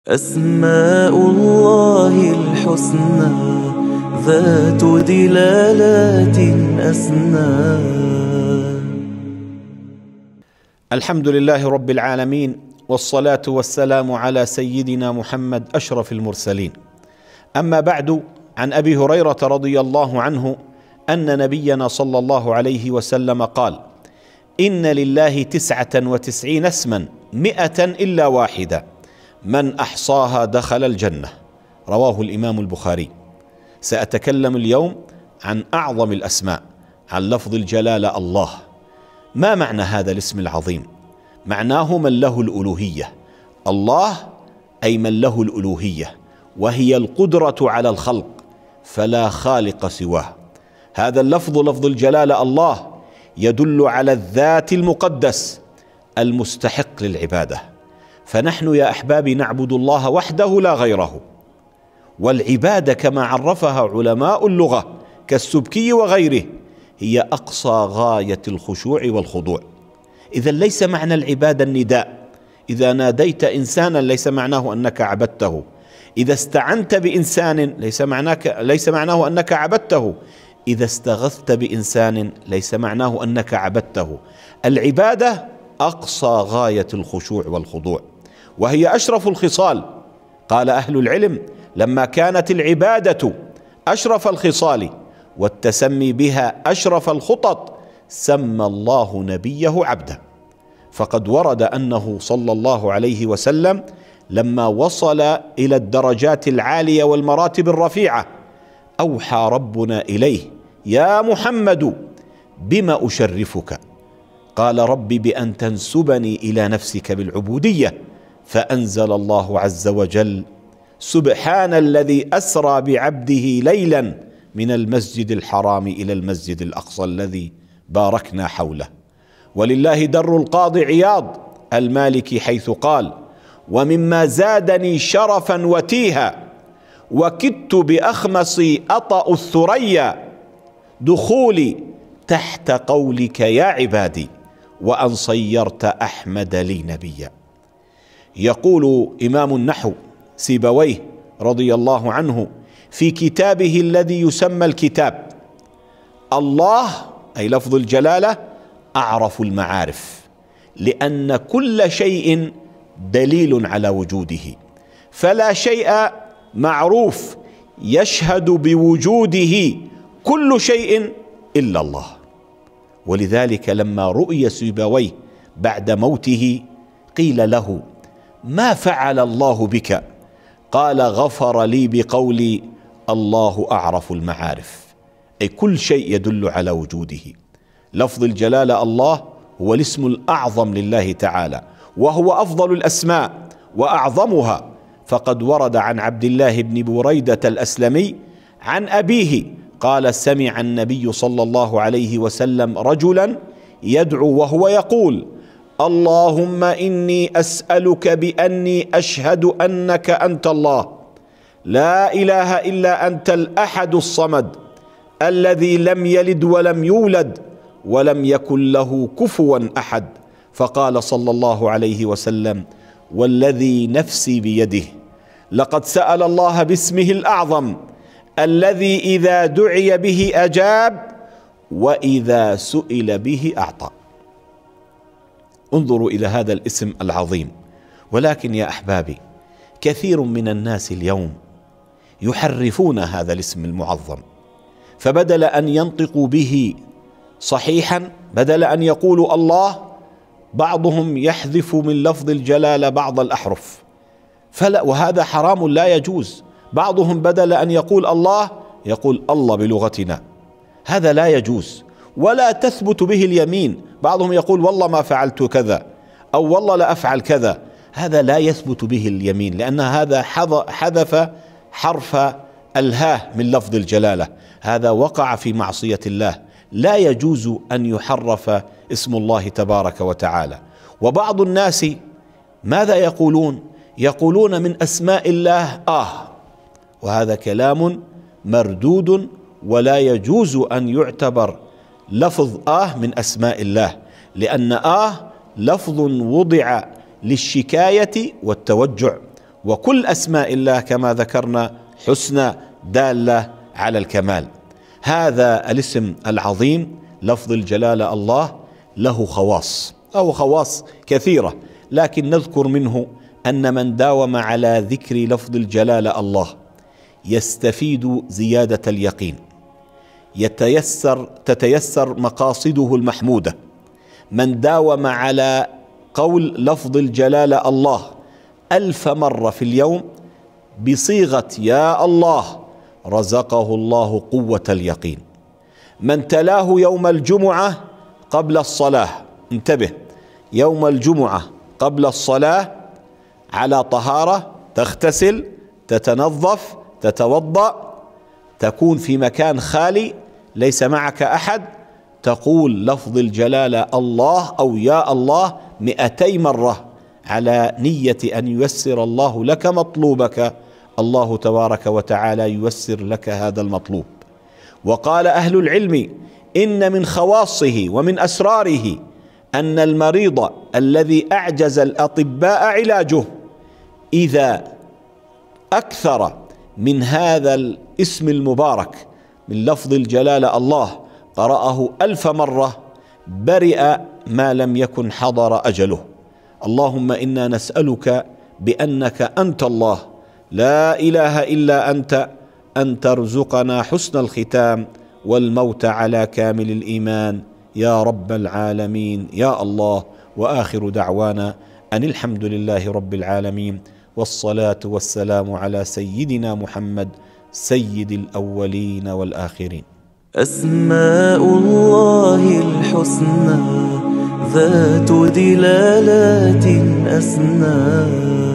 أسماء الله الحسنى ذات دلالات أسنى. الحمد لله رب العالمين، والصلاة والسلام على سيدنا محمد أشرف المرسلين. أما بعد، عن أبي هريرة رضي الله عنه أن نبينا صلى الله عليه وسلم قال: إن لله 99 اسما 100 إلا واحدة، من أحصاها دخل الجنة. رواه الإمام البخاري. سأتكلم اليوم عن أعظم الأسماء، عن لفظ الجلالة الله. ما معنى هذا الاسم العظيم؟ معناه من له الألوهية. الله أي من له الألوهية، وهي القدرة على الخلق، فلا خالق سواه. هذا اللفظ، لفظ الجلالة الله، يدل على الذات المقدس المستحق للعبادة. فنحن يا أحبابي نعبد الله وحده لا غيره. والعبادة كما عرفها علماء اللغة كالسبكي وغيره هي أقصى غاية الخشوع والخضوع. إذا ليس معنى العبادة النداء. إذا ناديت إنسانا ليس معناه أنك عبدته. إذا استعنت بإنسان ليس معناه أنك عبدته. إذا استغثت بإنسان ليس معناه أنك عبدته. العبادة أقصى غاية الخشوع والخضوع، وهي أشرف الخصال. قال أهل العلم: لما كانت العبادة أشرف الخصال والتسمي بها أشرف الخطط، سمى الله نبيه عبدا. فقد ورد أنه صلى الله عليه وسلم لما وصل إلى الدرجات العالية والمراتب الرفيعة أوحى ربنا إليه: يا محمد بما أشرفك؟ قال: رب بأن تنسبني إلى نفسك بالعبودية. فأنزل الله عز وجل: سبحان الذي أسرى بعبده ليلا من المسجد الحرام إلى المسجد الأقصى الذي باركنا حوله. ولله در القاضي عياض المالكي حيث قال: ومما زادني شرفا وتيها وكدت بأخمصي أطأ الثريا دخولي تحت قولك يا عبادي وأن صيرت أحمد لي نبيا. يقول إمام النحو سيبويه رضي الله عنه في كتابه الذي يسمى الكتاب: الله أي لفظ الجلالة أعرف المعارف، لأن كل شيء دليل على وجوده، فلا شيء معروف يشهد بوجوده كل شيء إلا الله. ولذلك لما رؤي سيبويه بعد موته قيل له: ما فعل الله بك؟ قال: غفر لي بقولي الله أعرف المعارف، أي كل شيء يدل على وجوده. لفظ الجلالة الله هو الاسم الأعظم لله تعالى، وهو أفضل الأسماء وأعظمها. فقد ورد عن عبد الله بن بريدة الأسلمي عن أبيه قال: سمع النبي صلى الله عليه وسلم رجلا يدعو وهو يقول: اللهم إني أسألك بأني أشهد أنك أنت الله، لا إله إلا أنت الأحد الصمد الذي لم يلد ولم يولد ولم يكن له كفوا أحد. فقال صلى الله عليه وسلم: والذي نفسي بيده لقد سأل الله باسمه الأعظم الذي إذا دعي به أجاب وإذا سئل به أعطى. انظروا إلى هذا الاسم العظيم. ولكن يا أحبابي، كثير من الناس اليوم يحرفون هذا الاسم المعظم، فبدل أن ينطقوا به صحيحا، بدل أن يقولوا الله، بعضهم يحذف من لفظ الجلالة بعض الأحرف، وهذا حرام لا يجوز. بعضهم بدل أن يقول الله يقول الله بلغتنا، هذا لا يجوز ولا تثبت به اليمين. بعضهم يقول والله ما فعلت كذا، أو والله لا أفعل كذا، هذا لا يثبت به اليمين، لأن هذا حذف حرف الهاء من لفظ الجلالة، هذا وقع في معصية الله. لا يجوز أن يحرف اسم الله تبارك وتعالى. وبعض الناس ماذا يقولون؟ يقولون من أسماء الله وهذا كلام مردود، ولا يجوز أن يعتبر لفظ من أسماء الله، لأن لفظ وضع للشكاية والتوجع، وكل أسماء الله كما ذكرنا حسنى دالة على الكمال. هذا الاسم العظيم لفظ الجلالة الله له خواص أو خواص كثيرة، لكن نذكر منه أن من داوم على ذكر لفظ الجلالة الله يستفيد زيادة اليقين، تتيسر مقاصده المحمودة. من داوم على قول لفظ الجلالة الله 1000 مرة في اليوم بصيغة يا الله رزقه الله قوة اليقين. من تلاه يوم الجمعة قبل الصلاة، انتبه، يوم الجمعة قبل الصلاة على طهارة، تغتسل، تتنظف، تتوضأ، تكون في مكان خالي ليس معك أحد، تقول لفظ الجلالة الله أو يا الله 200 مرة على نية أن ييسر الله لك مطلوبك، الله تبارك وتعالى ييسر لك هذا المطلوب. وقال أهل العلم إن من خواصه ومن أسراره أن المريض الذي أعجز الأطباء علاجه إذا أكثر من هذا الاسم المبارك من لفظ الجلالة الله قرأه 1000 مرة برئ ما لم يكن حضر أجله. اللهم إنا نسألك بأنك أنت الله لا إله إلا أنت أن ترزقنا حسن الختام والموت على كامل الإيمان يا رب العالمين يا الله. وآخر دعوانا أن الحمد لله رب العالمين، والصلاة والسلام على سيدنا محمد سيد الأولين والآخرين. أسماء الله الحسنى ذات دلالات أسنى